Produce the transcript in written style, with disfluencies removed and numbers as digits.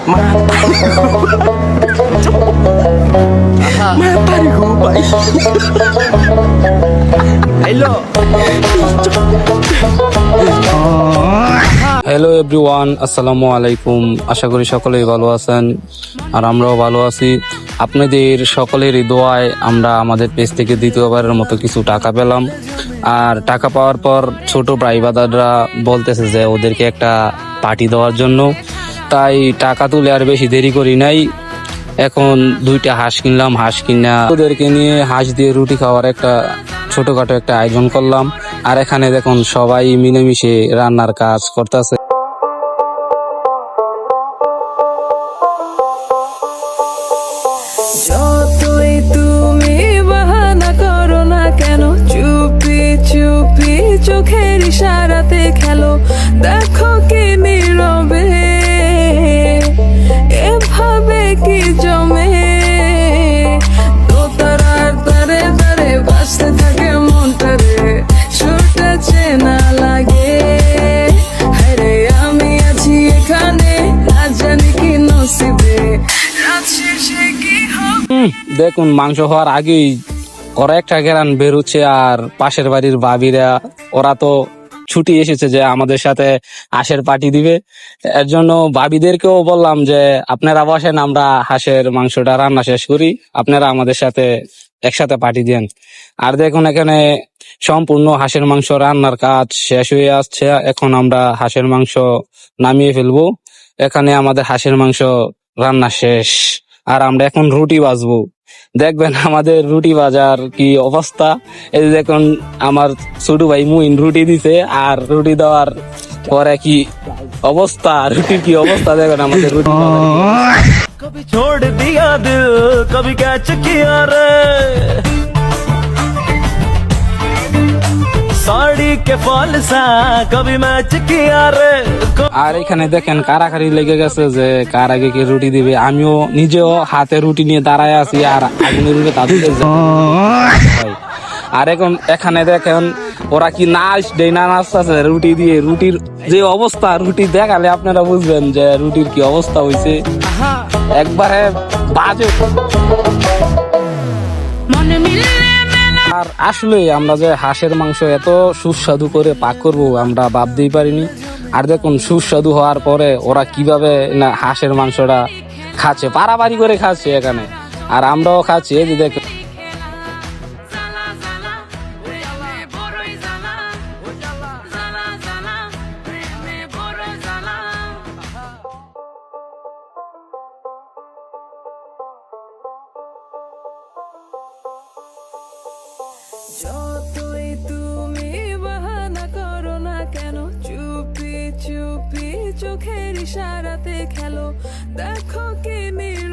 Matahari ko ba? Hello. Hello everyone, আসসালামু আলাইকুম। আশা করি সকলেই ভালো আছেন আর আমরাও ভালো আছি। আপনাদের সকলেরই দোয়ায় আমরা আমাদের পেজ থেকে দ্বিতীয়বারের মতো কিছু টাকা পেলাম। আর টাকা পাওয়ার পর ছোট ভাই বাদাররা বলতেছে যে ওদেরকে একটা পার্টি দেওয়ার জন্য, তাই টাকা তুলে আর বেশি দেরি করি নাই। এখন 2টা হাঁস কিনলাম, হাঁস কিনা ওদেরকে নিয়ে হাঁস দিয়ে রুটি খাওয়ার একটা ছোটখাটো একটা আয়োজন করলাম। আর এখানে দেখুন সবাই মিলেমিশে রান্নার কাজ করতেছে। যতই তুমি বাহানা করো না কেন, চুপি চুপি চোখের ইশারাতে খেলো। দেখো কি নীরবে এভাবে কি জমে, দোতারার তারে তারে বাজতে থাকে মনটা রে, ছুটেছে না লাগে। আরে আমি আছি এখানে, না জানি কি নসিবে, রাত শেষে কি হবে। দেখুন মাংস হওয়ার আগেই ওরা একটা ঘেরান বেরোচ্ছে। আর পাশের বাড়ির ভাবিরা ওরা তো ছুটি এসেছে যে আমাদের সাথে হাঁসের পার্টি দিবে। এর জন্য ভাবিদেরকেও বললাম যে আপনারা বসেন, আমরা হাঁসের মাংসটা রান্না শেষ করি, আপনারা আমাদের সাথে একসাথে পার্টি দেন। আর দেখুন এখানে সম্পূর্ণ হাঁসের মাংস রান্নার কাজ শেষ হয়ে আসছে। এখন আমরা হাঁসের মাংস নামিয়ে ফেলবো। এখানে আমাদের হাঁসের মাংস রান্না শেষ। আর আমরা এখন রুটি ভাজবো। দেখবেন আমাদের রুটি ভাজার কি অবস্থা। এই যে দেখুন আমার ছোট ভাই মুইন রুটি দিছে, আর রুটি দেওয়ার পরে কি অবস্থা, রুটির কি অবস্থা দেখেন আমাদের রুটি ভাজার। कभी छोड़ दिया दिल, कभी कैच किया रे, साड़ी के फॉल सा कभी मैच किया रे। আর এখানে দেখেন কারাকারি লেগে গেছে যে কার আগে কে রুটি দিবে। আমিও নিজেও হাতে রুটি নিয়ে দাঁড়ায় আছি আর আগুনের রুটি তাদের। আর এখন এখানে দেখেন ওরা কি নাচ দেয় না নাচতেছে রুটি দিয়ে। রুটির যে অবস্থা, রুটি দেখালে আপনারা বুঝবেন যে রুটির কি অবস্থা হয়েছে, একবারে বাজে। আর আসলে আমরা যে হাঁসের মাংস এত সুস্বাদু করে পাক করবো আমরা ভাবতেই পারিনি। আর দেখুন সুস্বাদু হওয়ার পরে ওরা কিভাবে না হাঁসের মাংসটা খাচ্ছে, পারাপারি করে খাচ্ছে এখানে। আর আমরাও খাচ্ছি। এই যে দেখুন যতই তুমি বাহানা করো না কেন, চুপি চুপি চোখের ইশারাতে খেলো। দেখো কি নীরবে